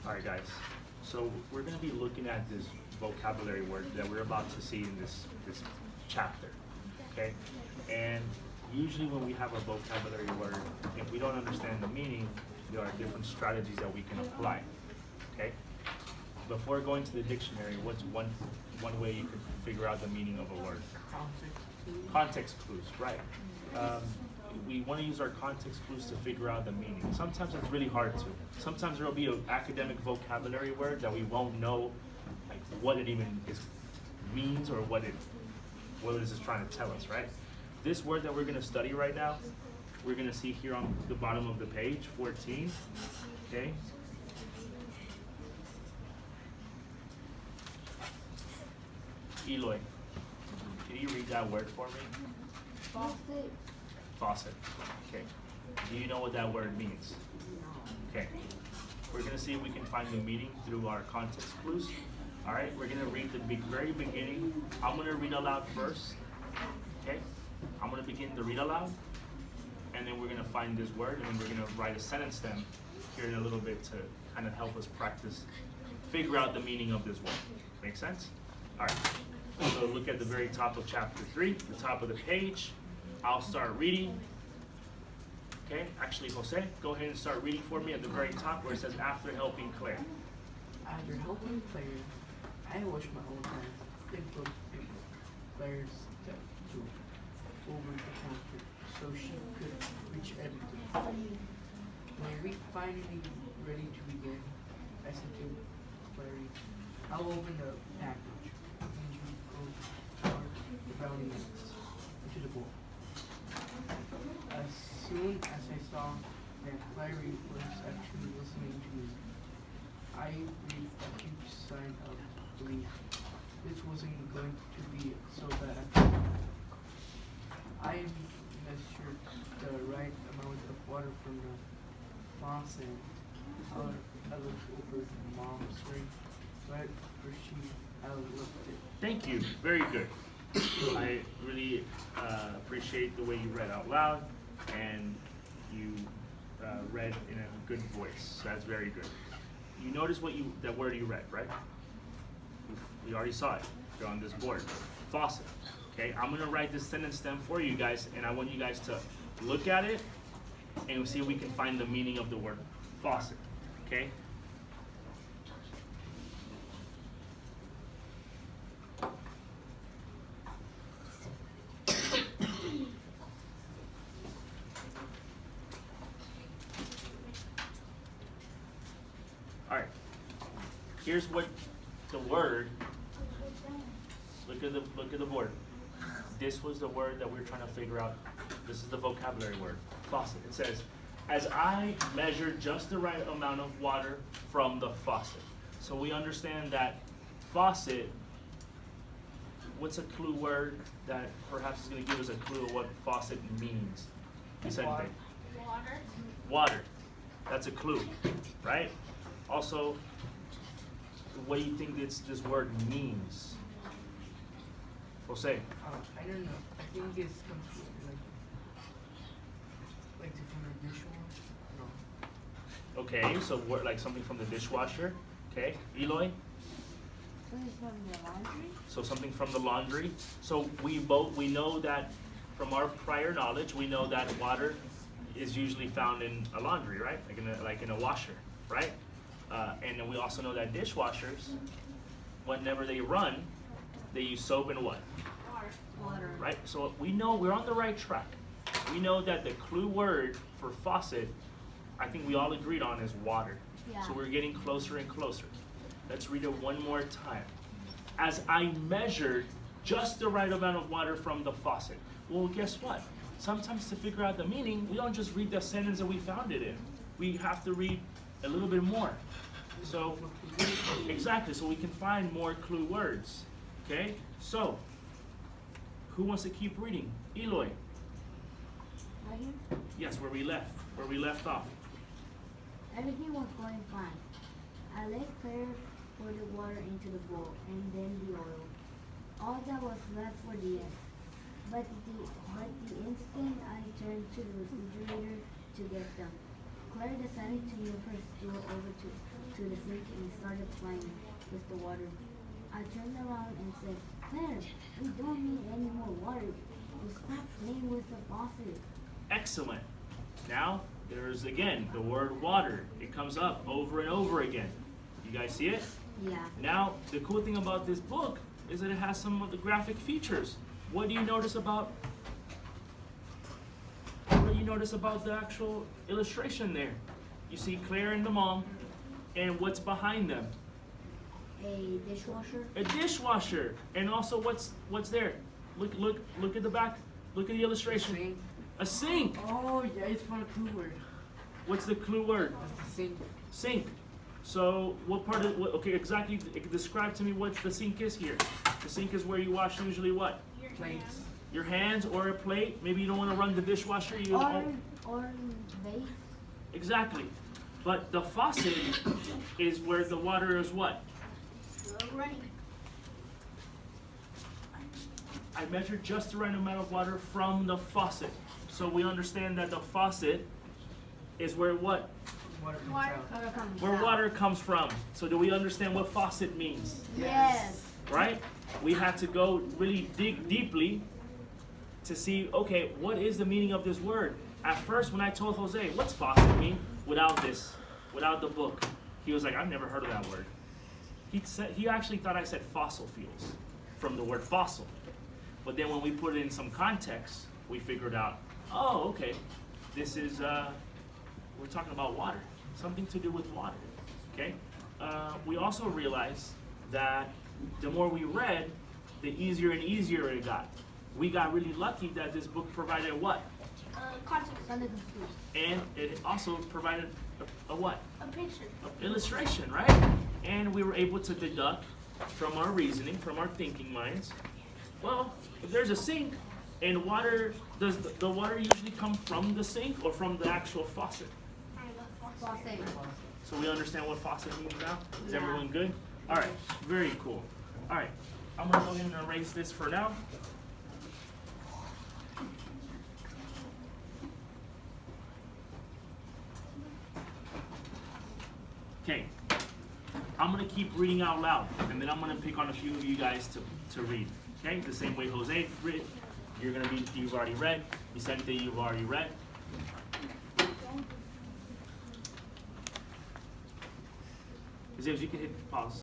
All right, guys. So we're going to be looking at this vocabulary word that we're about to see in this chapter. Okay, and usually when we have a vocabulary word, if we don't understand the meaning, there are different strategies that we can apply. Okay. Before going to the dictionary, what's one way you could figure out the meaning of a word? Context clues, right. We want to use our context clues to figure out the meaning. Sometimes it's really hard to. Sometimes there will be an academic vocabulary word that we won't know like what it even means or what is this trying to tell us, right? This word that we're going to study right now, we're going to see here on the bottom of the page, 14, okay? Eloy, can you read that word for me? Faucet. Faucet. Okay. Do you know what that word means? Okay. We're going to see if we can find the meaning through our context clues. All right. We're going to read the very beginning. I'm going to read aloud first. Okay. I'm going to begin to read aloud, and then we're going to find this word, and then we're going to write a sentence stem here in a little bit to kind of help us practice, figure out the meaning of this word. Make sense? All right. So look at the very top of chapter 3, the top of the page. I'll start reading. Okay, actually, Jose, go ahead and start reading for me at the very top where it says, after helping Claire. After helping Claire, I washed my own hands, picked up Claire's step to over the counter so she could reach everything. When we finally ready to begin, I said to Claire, I'll open the package and you go start the brownie mix into the bowl. As soon as I saw that Clary was actually listening to me, I breathed a huge sign of relief. This wasn't going to be so bad. I measured the right amount of water from the faucet. I looked over Mom's ring right where she left it. Thank you. Very good. I really appreciate the way you read out loud and you read in a good voice. So that's very good. You notice that word you read, right? We already saw it. They're on this board. Faucet. Okay, I'm gonna write this sentence stem for you guys, and I want you guys to look at it and see if we can find the meaning of the word faucet. Okay? All right. Here's what the word. Look at the board. This was the word that we're trying to figure out. This is the vocabulary word. Faucet. It says, as I measured just the right amount of water from the faucet. So we understand that faucet. What's a clue word that perhaps is going to give us a clue of what faucet means? Vicente. Water. Water. That's a clue, right? Also, what do you think this word means? Jose. I don't know. I think it's comes from like from the dishwasher. No. Okay, so like something from the dishwasher. Okay, Eloy. Something from the laundry. So something from the laundry. So we know that from our prior knowledge, we know that water is usually found in a laundry, right? Like in a washer, right? And then we also know that dishwashers, whenever they run, they use soap and what? Water. Right? So we know we're on the right track. We know that the clue word for faucet, I think we all agreed on, is water. Yeah. So we're getting closer and closer. Let's read it one more time. As I measured just the right amount of water from the faucet. Well, guess what? Sometimes to figure out the meaning, we don't just read the sentence that we found it in. We have to read a little bit more. So, exactly, so we can find more clue words. Okay? So, who wants to keep reading? Eloy. Right here. Yes, where we left off. Everything was going fine. I let Claire pour the water into the bowl and then the oil. All that was left for the end. But the instant I turned to the refrigerator to get them, Claire decided to move her stool over to to the sink and started playing with the water. I turned around and said, Claire, we don't need any more water. We stop playing with the faucet. Excellent. Now, there's again the word water. It comes up over and over again. You guys see it? Yeah. Now, the cool thing about this book is that it has some of the graphic features. What do you notice about the actual illustration there? You see Claire and the mom, and what's behind them? A dishwasher. A dishwasher. And also what's there? Look at the back. Look at the illustration. Sink. A sink. Oh, yeah, it's for a clue word. What's the clue word? That's the sink. Sink. So what part of okay, exactly describe to me what the sink is here. The sink is where you wash usually what? Plates. Your hands or a plate. Maybe you don't want to run the dishwasher. Or base. Exactly. But the faucet is where the water is what? Running. I measured just the right amount of water from the faucet. So we understand that the faucet is where what? Water comes Water out. comes Where out. water comes from. So do we understand what faucet means? Yes. Right? We had to go really dig deeply to see, okay, what is the meaning of this word? At first, when I told Jose, what's faucet mean? Without the book, he was like, I've never heard of that word. He actually thought I said fossil fuels from the word fossil. But then when we put it in some context, we figured out, oh, okay, this is, we're talking about water, something to do with water, okay? We also realized that the more we read, the easier and easier it got. We got really lucky that this book provided what? Context. And it also provided a what? A picture. An illustration, right? And we were able to deduct from our reasoning, from our thinking minds, well, if there's a sink and water, does the water usually come from the sink or from the actual faucet? Faucet. So we understand what faucet means now? Is Yeah. everyone good? All right, very cool. All right, I'm gonna go ahead and erase this for now. Okay, I'm gonna keep reading out loud, and then I'm gonna pick on a few of you guys to read. Okay, the same way Jose read. You're gonna read. You've already read. Vicente, you've already read. Zeus, you can hit pause.